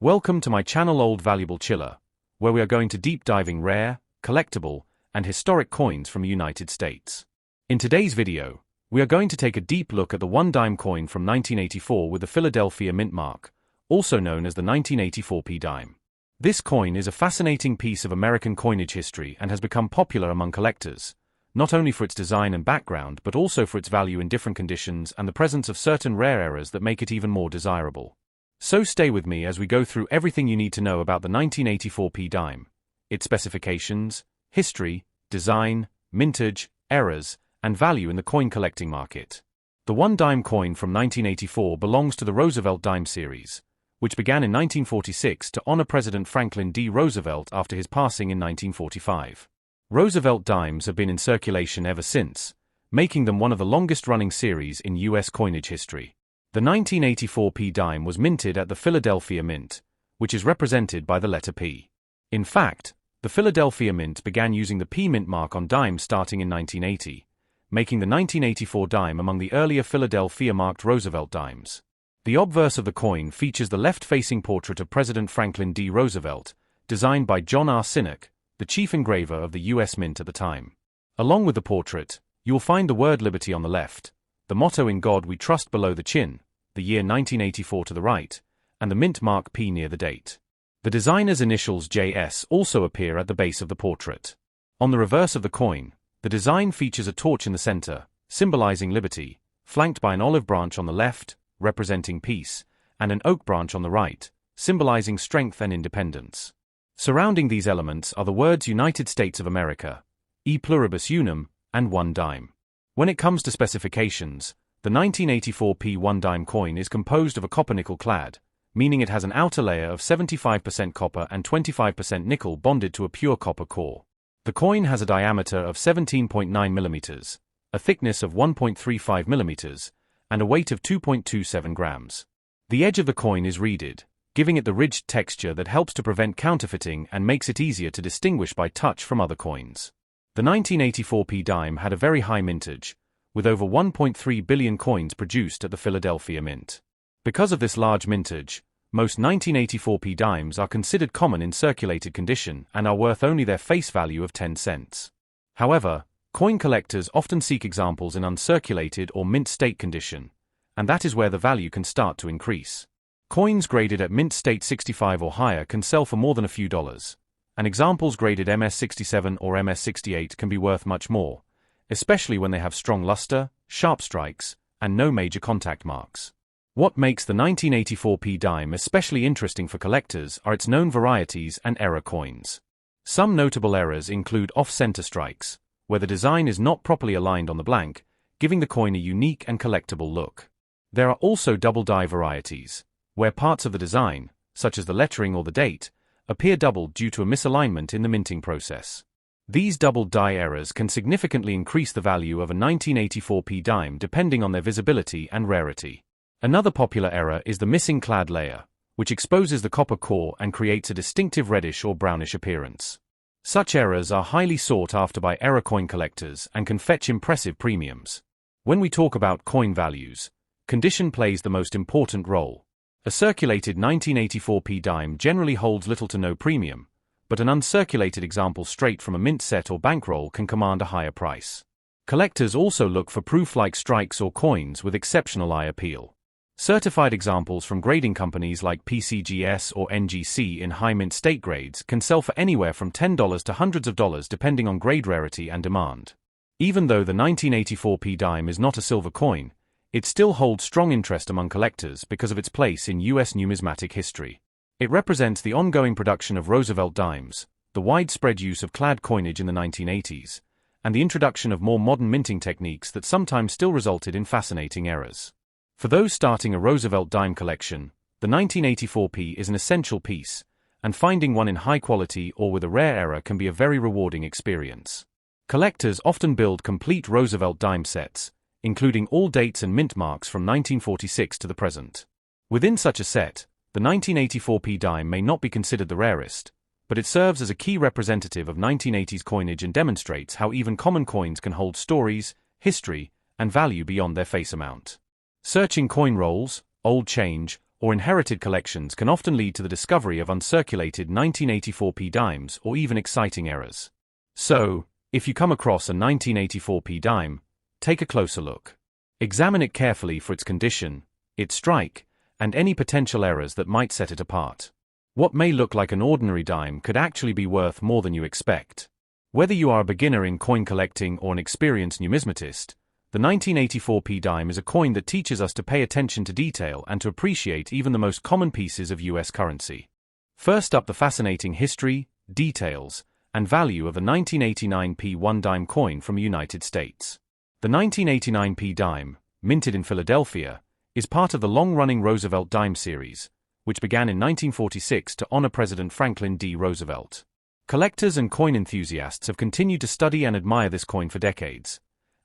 Welcome to my channel Old Valuable Chiller, where we are going to deep diving rare, collectible, and historic coins from the United States. In today's video, we are going to take a deep look at the one-dime coin from 1984 with the Philadelphia mint mark, also known as the 1984p dime. This coin is a fascinating piece of American coinage history and has become popular among collectors, not only for its design and background but also for its value in different conditions and the presence of certain rare errors that make it even more desirable. So stay with me as we go through everything you need to know about the 1984p dime, its specifications, history, design, mintage, errors, and value in the coin collecting market. The one-dime coin from 1984 belongs to the Roosevelt dime series, which began in 1946 to honor President Franklin D. Roosevelt after his passing in 1945. Roosevelt dimes have been in circulation ever since, making them one of the longest-running series in U.S. coinage history. The 1984p dime was minted at the Philadelphia Mint, which is represented by the letter P. In fact, the Philadelphia Mint began using the P mint mark on dimes starting in 1980, making the 1984 dime among the earlier Philadelphia-marked Roosevelt dimes. The obverse of the coin features the left-facing portrait of President Franklin D. Roosevelt, designed by John R. Sinek, the chief engraver of the U.S. Mint at the time. Along with the portrait, you will find the word Liberty on the left, the motto In God We Trust below the chin, the year 1984 to the right, and the mint mark P near the date. The designer's initials JS also appear at the base of the portrait. On the reverse of the coin, the design features a torch in the center, symbolizing liberty, flanked by an olive branch on the left, representing peace, and an oak branch on the right, symbolizing strength and independence. Surrounding these elements are the words United States of America, E pluribus unum, and one dime. When it comes to specifications, the 1984p one-dime coin is composed of a copper-nickel clad, meaning it has an outer layer of 75% copper and 25% nickel bonded to a pure copper core. The coin has a diameter of 17.9 mm, a thickness of 1.35 mm, and a weight of 2.27 grams. The edge of the coin is reeded, giving it the ridged texture that helps to prevent counterfeiting and makes it easier to distinguish by touch from other coins. The 1984p dime had a very high mintage, with over 1.3 billion coins produced at the Philadelphia Mint. Because of this large mintage, most 1984p dimes are considered common in circulated condition and are worth only their face value of 10 cents. However, coin collectors often seek examples in uncirculated or mint state condition, and that is where the value can start to increase. Coins graded at mint state 65 or higher can sell for more than a few dollars, and examples graded MS67 or MS68 can be worth much more, especially when they have strong luster, sharp strikes, and no major contact marks. What makes the 1984p dime especially interesting for collectors are its known varieties and error coins. Some notable errors include off-center strikes, where the design is not properly aligned on the blank, giving the coin a unique and collectible look. There are also double-die varieties, where parts of the design, such as the lettering or the date, appear doubled due to a misalignment in the minting process. These double die errors can significantly increase the value of a 1984p dime depending on their visibility and rarity. Another popular error is the missing clad layer, which exposes the copper core and creates a distinctive reddish or brownish appearance. Such errors are highly sought after by error coin collectors and can fetch impressive premiums. When we talk about coin values, condition plays the most important role. A circulated 1984p dime generally holds little to no premium, but an uncirculated example straight from a mint set or bankroll can command a higher price. Collectors also look for proof-like strikes or coins with exceptional eye appeal. Certified examples from grading companies like PCGS or NGC in high mint state grades can sell for anywhere from $10 to hundreds of dollars depending on grade rarity and demand. Even though the 1984p dime is not a silver coin, it still holds strong interest among collectors because of its place in U.S. numismatic history. It represents the ongoing production of Roosevelt dimes, the widespread use of clad coinage in the 1980s, and the introduction of more modern minting techniques that sometimes still resulted in fascinating errors. For those starting a Roosevelt dime collection, the 1984p is an essential piece, and finding one in high quality or with a rare error can be a very rewarding experience. Collectors often build complete Roosevelt dime sets, including all dates and mint marks from 1946 to the present. Within such a set, the 1984p dime may not be considered the rarest, but it serves as a key representative of 1980s coinage and demonstrates how even common coins can hold stories, history, and value beyond their face amount. Searching coin rolls, old change, or inherited collections can often lead to the discovery of uncirculated 1984p dimes or even exciting errors. So, if you come across a 1984p dime, take a closer look. Examine it carefully for its condition, its strike, and any potential errors that might set it apart. What may look like an ordinary dime could actually be worth more than you expect. Whether you are a beginner in coin collecting or an experienced numismatist, the 1984p dime is a coin that teaches us to pay attention to detail and to appreciate even the most common pieces of US currency. First up, the fascinating history, details, and value of the 1989p 1 dime coin from the United States. The 1989p dime, minted in Philadelphia, is part of the long-running Roosevelt dime series, which began in 1946 to honor President Franklin D. Roosevelt. Collectors and coin enthusiasts have continued to study and admire this coin for decades,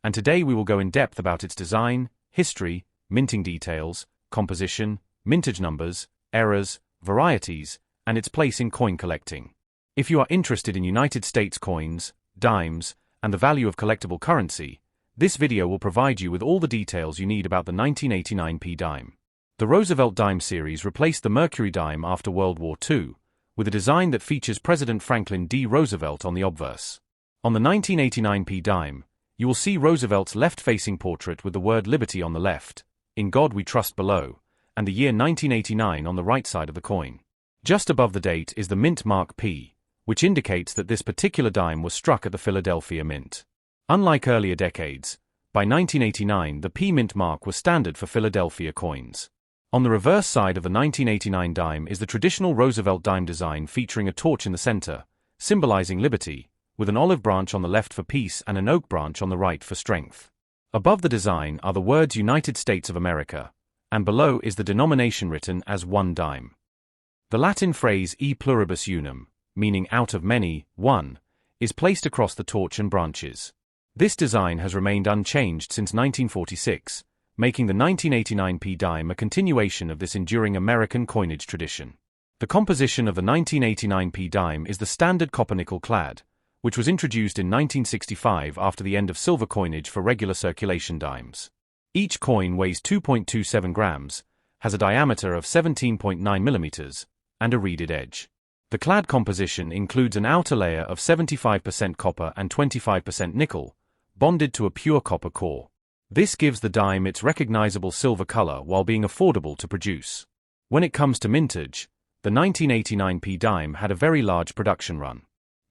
and today we will go in depth about its design, history, minting details, composition, mintage numbers, errors, varieties, and its place in coin collecting. If you are interested in United States coins, dimes, and the value of collectible currency, this video will provide you with all the details you need about the 1989p dime. The Roosevelt dime series replaced the Mercury dime after World War II, with a design that features President Franklin D. Roosevelt on the obverse. On the 1989p dime, you will see Roosevelt's left-facing portrait with the word Liberty on the left, In God We Trust below, and the year 1989 on the right side of the coin. Just above the date is the mint mark P, which indicates that this particular dime was struck at the Philadelphia Mint. Unlike earlier decades, by 1989 the P mint mark was standard for Philadelphia coins. On the reverse side of the 1989 dime is the traditional Roosevelt dime design featuring a torch in the center, symbolizing liberty, with an olive branch on the left for peace and an oak branch on the right for strength. Above the design are the words United States of America, and below is the denomination written as 1 dime. The Latin phrase e pluribus unum, meaning out of many, one, is placed across the torch and branches. This design has remained unchanged since 1946, making the 1989p dime a continuation of this enduring American coinage tradition. The composition of the 1989p dime is the standard copper-nickel clad, which was introduced in 1965 after the end of silver coinage for regular circulation dimes. Each coin weighs 2.27 grams, has a diameter of 17.9 millimeters, and a reeded edge. The clad composition includes an outer layer of 75% copper and 25% nickel, bonded to a pure copper core. This gives the dime its recognizable silver color while being affordable to produce. When it comes to mintage, the 1989p dime had a very large production run.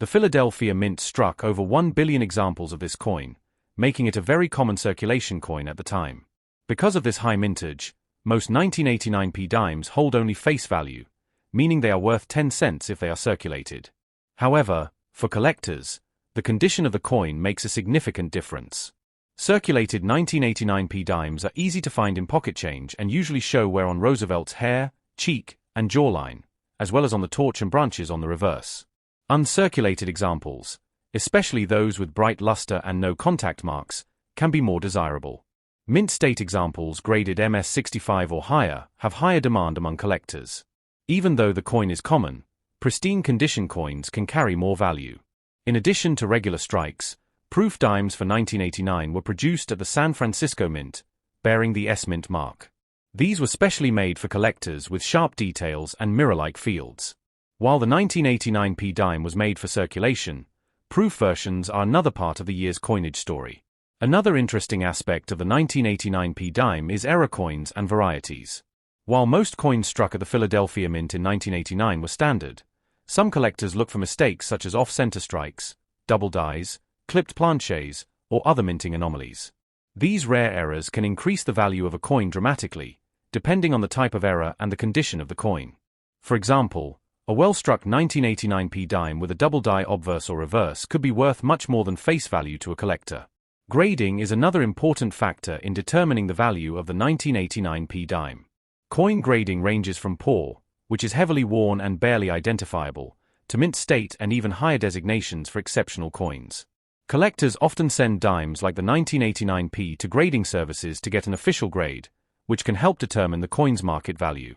The Philadelphia Mint struck over 1 billion examples of this coin, making it a very common circulation coin at the time. Because of this high mintage, most 1989p dimes hold only face value, meaning they are worth 10 cents if they are circulated. However, for collectors, the condition of the coin makes a significant difference. Circulated 1989p dimes are easy to find in pocket change and usually show wear on Roosevelt's hair, cheek, and jawline, as well as on the torch and branches on the reverse. Uncirculated examples, especially those with bright luster and no contact marks, can be more desirable. Mint state examples graded MS65 or higher have higher demand among collectors. Even though the coin is common, pristine condition coins can carry more value. In addition to regular strikes, proof dimes for 1989 were produced at the San Francisco Mint, bearing the S Mint mark. These were specially made for collectors with sharp details and mirror-like fields. While the 1989p dime was made for circulation, proof versions are another part of the year's coinage story. Another interesting aspect of the 1989p dime is error coins and varieties. While most coins struck at the Philadelphia Mint in 1989 were standard, some collectors look for mistakes such as off-center strikes, double dies, clipped planchets, or other minting anomalies. These rare errors can increase the value of a coin dramatically, depending on the type of error and the condition of the coin. For example, a well-struck 1989p dime with a double die obverse or reverse could be worth much more than face value to a collector. Grading is another important factor in determining the value of the 1989p dime. Coin grading ranges from poor, which is heavily worn and barely identifiable, to mint state and even higher designations for exceptional coins. Collectors often send dimes like the 1989p to grading services to get an official grade, which can help determine the coin's market value.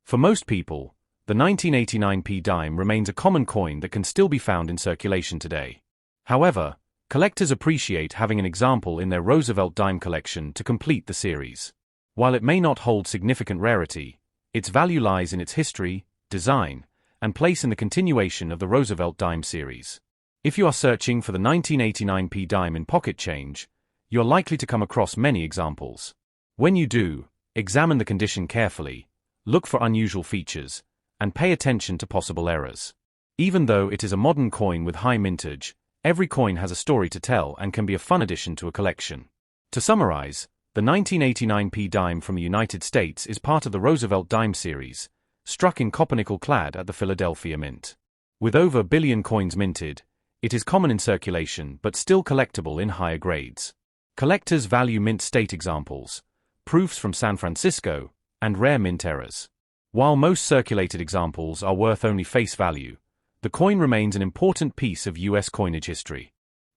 For most people, the 1989p dime remains a common coin that can still be found in circulation today. However, collectors appreciate having an example in their Roosevelt dime collection to complete the series. While it may not hold significant rarity, Its value lies in its history, design, and place in the continuation of the Roosevelt dime series. If you are searching for the 1989p dime in pocket change, you're likely to come across many examples. When you do, examine the condition carefully, look for unusual features, and pay attention to possible errors. Even though it is a modern coin with high mintage, every coin has a story to tell and can be a fun addition to a collection. To summarize, the 1989p dime from the United States is part of the Roosevelt dime series, struck in copper-nickel clad at the Philadelphia Mint. With over a billion coins minted, it is common in circulation but still collectible in higher grades. Collectors value mint state examples, proofs from San Francisco, and rare mint errors. While most circulated examples are worth only face value, the coin remains an important piece of US coinage history.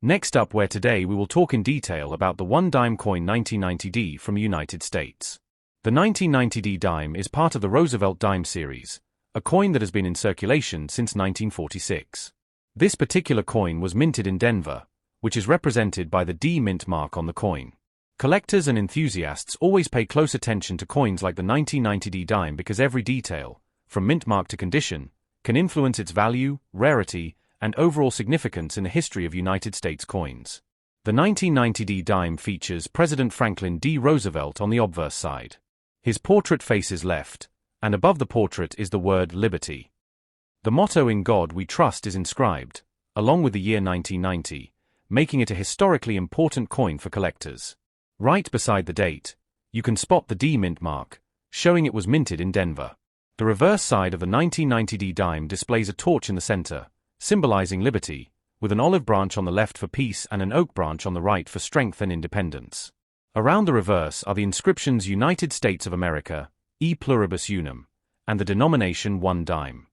Next up, where today we will talk in detail about the one-dime coin 1990D from the United States. The 1990D dime is part of the Roosevelt dime series, a coin that has been in circulation since 1946. This particular coin was minted in Denver, which is represented by the D mint mark on the coin. Collectors and enthusiasts always pay close attention to coins like the 1990D dime because every detail, from mint mark to condition, can influence its value, rarity, and overall significance in the history of United States coins. The 1990D dime features President Franklin D. Roosevelt on the obverse side. His portrait faces left, and above the portrait is the word Liberty. The motto "In God We Trust" is inscribed, along with the year 1990, making it a historically important coin for collectors. Right beside the date, you can spot the D mint mark, showing it was minted in Denver. The reverse side of the 1990D dime displays a torch in the center, symbolizing liberty, with an olive branch on the left for peace and an oak branch on the right for strength and independence. Around the reverse are the inscriptions United States of America, E pluribus unum, and the denomination 1 dime.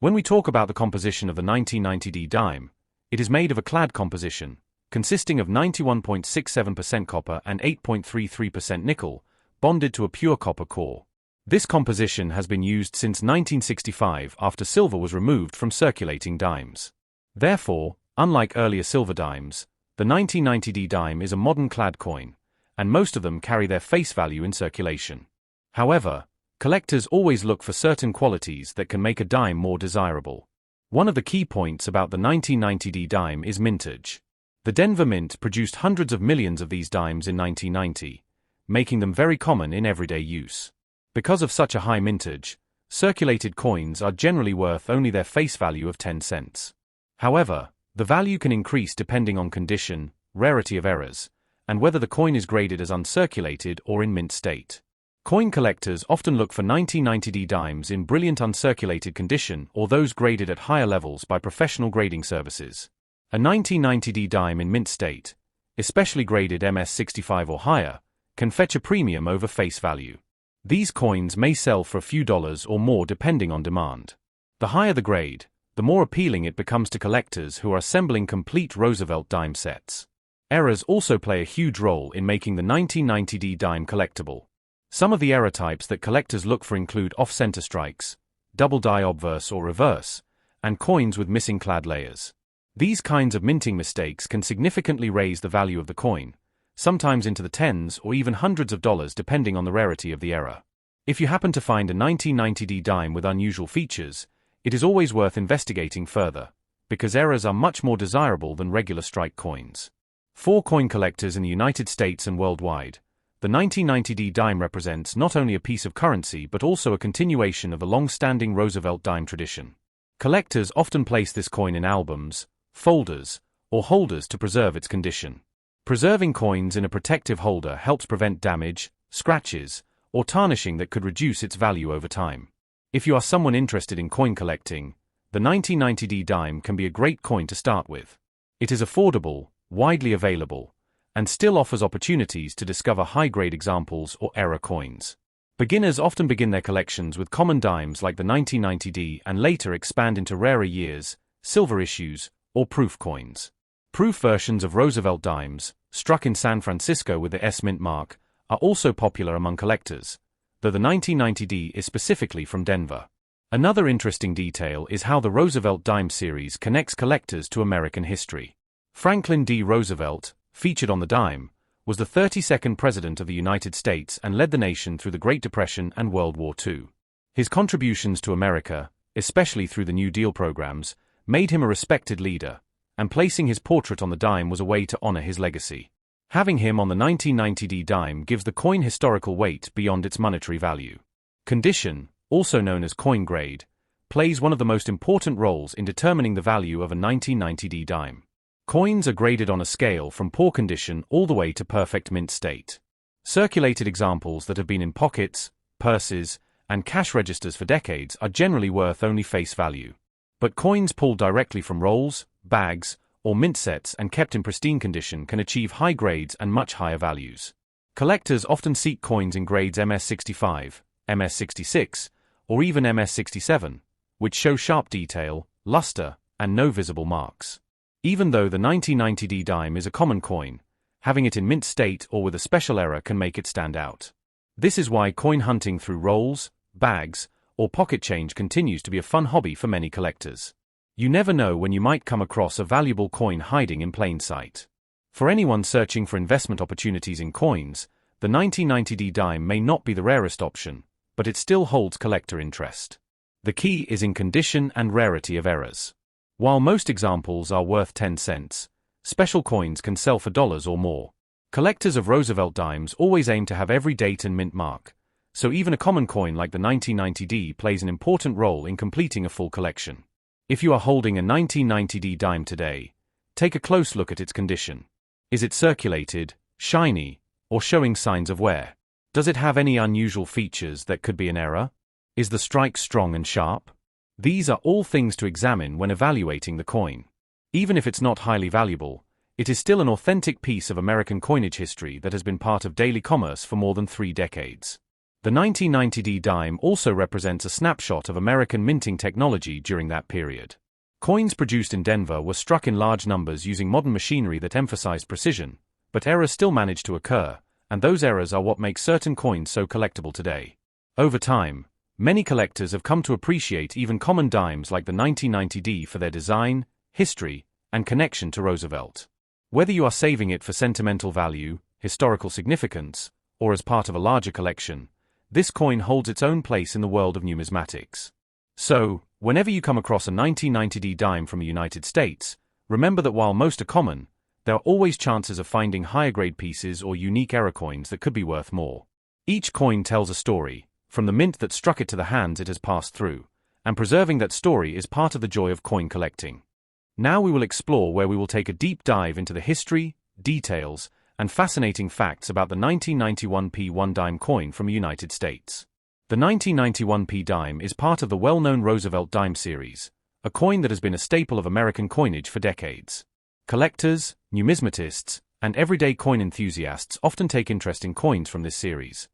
When we talk about the composition of the 1990D dime, it is made of a clad composition, consisting of 91.67% copper and 8.33% nickel, bonded to a pure copper core. This composition has been used since 1965 after silver was removed from circulating dimes. Therefore, unlike earlier silver dimes, the 1990D dime is a modern clad coin, and most of them carry their face value in circulation. However, collectors always look for certain qualities that can make a dime more desirable. One of the key points about the 1990D dime is mintage. The Denver Mint produced hundreds of millions of these dimes in 1990, making them very common in everyday use. Because of such a high mintage, circulated coins are generally worth only their face value of 10 cents. However, the value can increase depending on condition, rarity of errors, and whether the coin is graded as uncirculated or in mint state. Coin collectors often look for 1990D dimes in brilliant uncirculated condition or those graded at higher levels by professional grading services. A 1990D dime in mint state, especially graded MS65 or higher, can fetch a premium over face value. These coins may sell for a few dollars or more depending on demand. The higher the grade, the more appealing it becomes to collectors who are assembling complete Roosevelt dime sets. Errors also play a huge role in making the 1990D dime collectible. Some of the error types that collectors look for include off-center strikes, double die obverse or reverse, and coins with missing clad layers. These kinds of minting mistakes can significantly raise the value of the coin, sometimes into the tens or even hundreds of dollars depending on the rarity of the error. If you happen to find a 1990D dime with unusual features, it is always worth investigating further, because errors are much more desirable than regular strike coins. For coin collectors in the United States and worldwide, the 1990D dime represents not only a piece of currency but also a continuation of the long-standing Roosevelt dime tradition. Collectors often place this coin in albums, folders, or holders to preserve its condition. Preserving coins in a protective holder helps prevent damage, scratches, or tarnishing that could reduce its value over time. If you are someone interested in coin collecting, the 1990D dime can be a great coin to start with. It is affordable, widely available, and still offers opportunities to discover high-grade examples or error coins. Beginners often begin their collections with common dimes like the 1990D and later expand into rarer years, silver issues, or proof coins. Proof versions of Roosevelt dimes, struck in San Francisco with the S mint mark, are also popular among collectors, though the 1990D is specifically from Denver. Another interesting detail is how the Roosevelt dime series connects collectors to American history. Franklin D. Roosevelt, featured on the dime, was the 32nd President of the United States and led the nation through the Great Depression and World War II. His contributions to America, especially through the New Deal programs, made him a respected leader, and placing his portrait on the dime was a way to honor his legacy. Having him on the 1990D dime gives the coin historical weight beyond its monetary value. Condition, also known as coin grade, plays one of the most important roles in determining the value of a 1990D dime. Coins are graded on a scale from poor condition all the way to perfect mint state. Circulated examples that have been in pockets, purses, and cash registers for decades are generally worth only face value. But coins pulled directly from rolls, bags, or mint sets and kept in pristine condition can achieve high grades and much higher values. Collectors often seek coins in grades MS65, MS66, or even MS67, which show sharp detail, luster, and no visible marks. Even though the 1990D dime is a common coin, having it in mint state or with a special error can make it stand out. This is why coin hunting through rolls, bags, or pocket change continues to be a fun hobby for many collectors. You never know when you might come across a valuable coin hiding in plain sight. For anyone searching for investment opportunities in coins, the 1990D dime may not be the rarest option, but it still holds collector interest. The key is in condition and rarity of errors. While most examples are worth 10 cents, special coins can sell for dollars or more. Collectors of Roosevelt dimes always aim to have every date and mint mark, so even a common coin like the 1990D plays an important role in completing a full collection. If you are holding a 1990D dime today, take a close look at its condition. Is it circulated, shiny, or showing signs of wear? Does it have any unusual features that could be an error? Is the strike strong and sharp? These are all things to examine when evaluating the coin. Even if it's not highly valuable, it is still an authentic piece of American coinage history that has been part of daily commerce for more than 3 decades. The 1990D dime also represents a snapshot of American minting technology during that period. Coins produced in Denver were struck in large numbers using modern machinery that emphasized precision, but errors still managed to occur, and those errors are what make certain coins so collectible today. Over time, many collectors have come to appreciate even common dimes like the 1990D for their design, history, and connection to Roosevelt. Whether you are saving it for sentimental value, historical significance, or as part of a larger collection, this coin holds its own place in the world of numismatics. So, whenever you come across a 1990D dime from the United States, remember that while most are common, there are always chances of finding higher grade pieces or unique error coins that could be worth more. Each coin tells a story, from the mint that struck it to the hands it has passed through, and preserving that story is part of the joy of coin collecting. Now we will explore where we will take a deep dive into the history, details, and fascinating facts about the 1991p 1 dime coin from the United States. The 1991p dime is part of the well-known Roosevelt dime series, a coin that has been a staple of American coinage for decades. Collectors, numismatists, and everyday coin enthusiasts often take interest in coins from this series,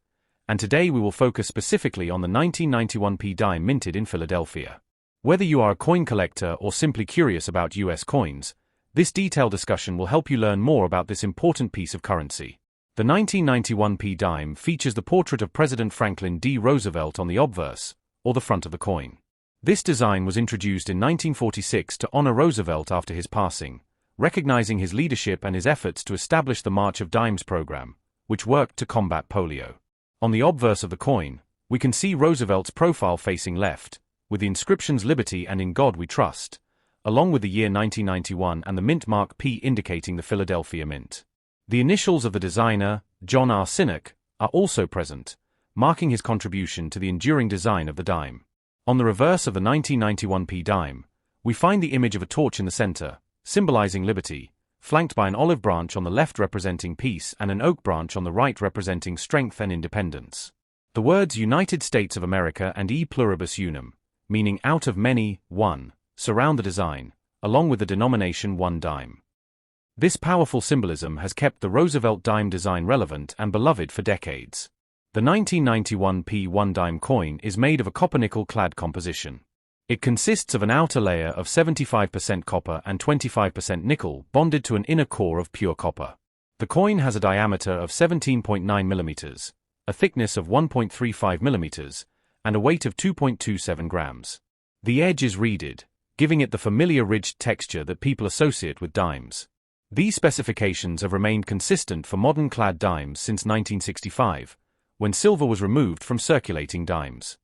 and today we will focus specifically on the 1991p dime minted in Philadelphia. Whether you are a coin collector or simply curious about US coins, this detailed discussion will help you learn more about this important piece of currency. The 1991p dime features the portrait of President Franklin D. Roosevelt on the obverse, or the front of the coin. This design was introduced in 1946 to honor Roosevelt after his passing, recognizing his leadership and his efforts to establish the March of Dimes program, which worked to combat polio. On the obverse of the coin, we can see Roosevelt's profile facing left, with the inscriptions Liberty and In God We Trust, along with the year 1991 and the mint mark P indicating the Philadelphia Mint. The initials of the designer, John R. Sinnott, are also present, marking his contribution to the enduring design of the dime. On the reverse of the 1991p dime, we find the image of a torch in the center, symbolizing liberty, flanked by an olive branch on the left representing peace and an oak branch on the right representing strength and independence. The words United States of America and E pluribus unum, meaning out of many, one, surround the design, along with the denomination 1 dime. This powerful symbolism has kept the Roosevelt dime design relevant and beloved for decades. The 1991p 1 dime coin is made of a copper-nickel-clad composition. It consists of an outer layer of 75% copper and 25% nickel bonded to an inner core of pure copper. The coin has a diameter of 17.9 millimeters, a thickness of 1.35 millimeters, and a weight of 2.27 grams. The edge is reeded, giving it the familiar ridged texture that people associate with dimes. These specifications have remained consistent for modern clad dimes since 1965, when silver was removed from circulating dimes.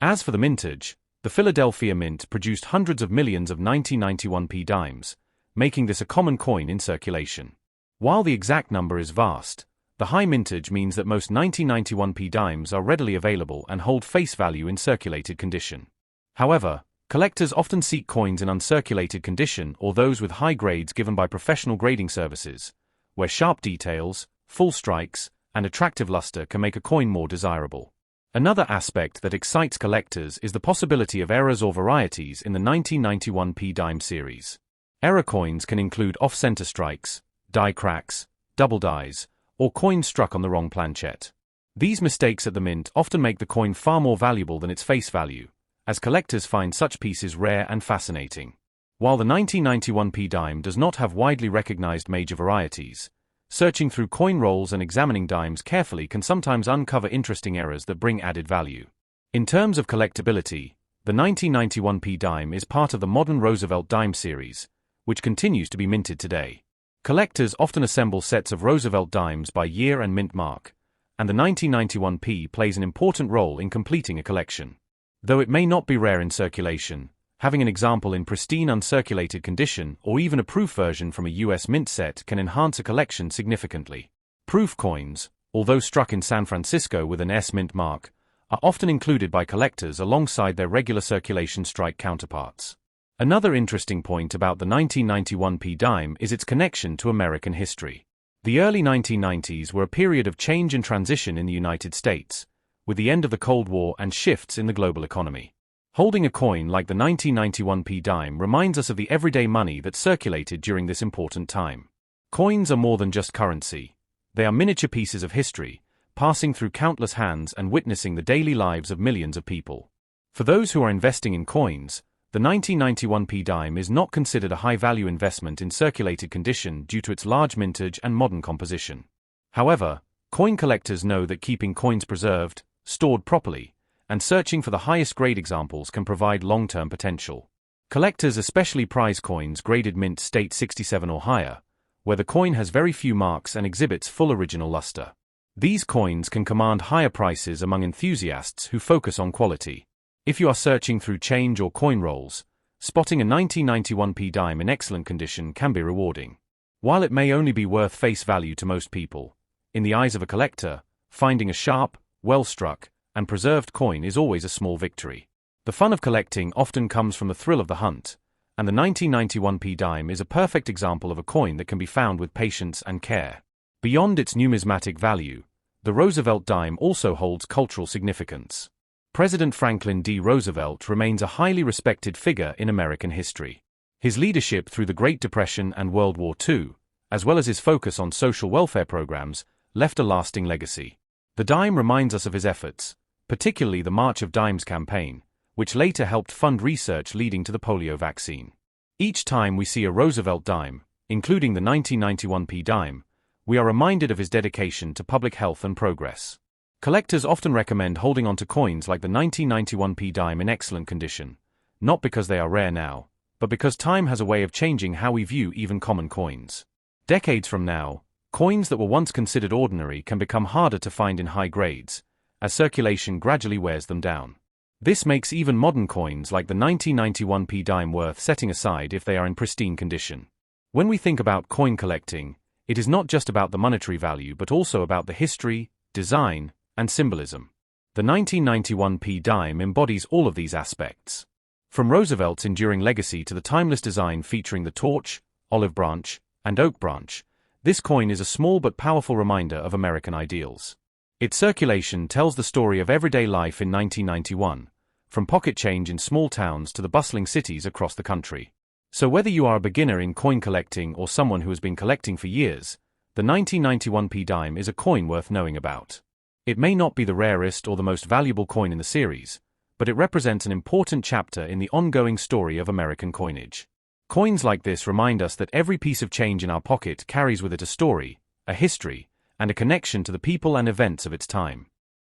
As for the mintage, the Philadelphia Mint produced hundreds of millions of 1991p dimes, making this a common coin in circulation. While the exact number is vast, the high mintage means that most 1991p dimes are readily available and hold face value in circulated condition. However, collectors often seek coins in uncirculated condition or those with high grades given by professional grading services, where sharp details, full strikes, and attractive luster can make a coin more desirable. Another aspect that excites collectors is the possibility of errors or varieties in the 1991p dime series. Error coins can include off-center strikes, die cracks, double dies, or coins struck on the wrong planchet. These mistakes at the mint often make the coin far more valuable than its face value, as collectors find such pieces rare and fascinating. While the 1991p dime does not have widely recognized major varieties, searching through coin rolls and examining dimes carefully can sometimes uncover interesting errors that bring added value. In terms of collectability, the 1991p dime is part of the modern Roosevelt dime series, which continues to be minted today. Collectors often assemble sets of Roosevelt dimes by year and mint mark, and the 1991p plays an important role in completing a collection. Though it may not be rare in circulation, having an example in pristine uncirculated condition or even a proof version from a US mint set can enhance a collection significantly. Proof coins, although struck in San Francisco with an S mint mark, are often included by collectors alongside their regular circulation strike counterparts. Another interesting point about the 1991p dime is its connection to American history. The early 1990s were a period of change and transition in the United States, with the end of the Cold War and shifts in the global economy. Holding a coin like the 1991p dime reminds us of the everyday money that circulated during this important time. Coins are more than just currency. They are miniature pieces of history, passing through countless hands and witnessing the daily lives of millions of people. For those who are investing in coins, the 1991p dime is not considered a high-value investment in circulated condition due to its large mintage and modern composition. However, coin collectors know that keeping coins preserved, stored properly, and searching for the highest grade examples can provide long-term potential. Collectors especially prize coins graded mint state 67 or higher, where the coin has very few marks and exhibits full original luster. These coins can command higher prices among enthusiasts who focus on quality. If you are searching through change or coin rolls, spotting a 1991p dime in excellent condition can be rewarding. While it may only be worth face value to most people, in the eyes of a collector, finding a sharp, well-struck, and preserved coin is always a small victory. The fun of collecting often comes from the thrill of the hunt, and the 1991p dime is a perfect example of a coin that can be found with patience and care. Beyond its numismatic value, the Roosevelt dime also holds cultural significance. President Franklin D. Roosevelt remains a highly respected figure in American history. His leadership through the Great Depression and World War II, as well as his focus on social welfare programs, left a lasting legacy. The dime reminds us of his efforts, particularly the March of Dimes campaign, which later helped fund research leading to the polio vaccine. Each time we see a Roosevelt dime, including the 1991p dime, we are reminded of his dedication to public health and progress. Collectors often recommend holding on to coins like the 1991p dime in excellent condition, not because they are rare now, but because time has a way of changing how we view even common coins. Decades from now, coins that were once considered ordinary can become harder to find in high grades, as circulation gradually wears them down. This makes even modern coins like the 1991p dime worth setting aside if they are in pristine condition. When we think about coin collecting, it is not just about the monetary value but also about the history, design, and symbolism. The 1991p dime embodies all of these aspects. From Roosevelt's enduring legacy to the timeless design featuring the torch, olive branch, and oak branch, this coin is a small but powerful reminder of American ideals. Its circulation tells the story of everyday life in 1991, from pocket change in small towns to the bustling cities across the country. So whether you are a beginner in coin collecting or someone who has been collecting for years, the 1991p dime is a coin worth knowing about. It may not be the rarest or the most valuable coin in the series, but it represents an important chapter in the ongoing story of American coinage. Coins like this remind us that every piece of change in our pocket carries with it a story, a history, and a connection to the people and events of its time.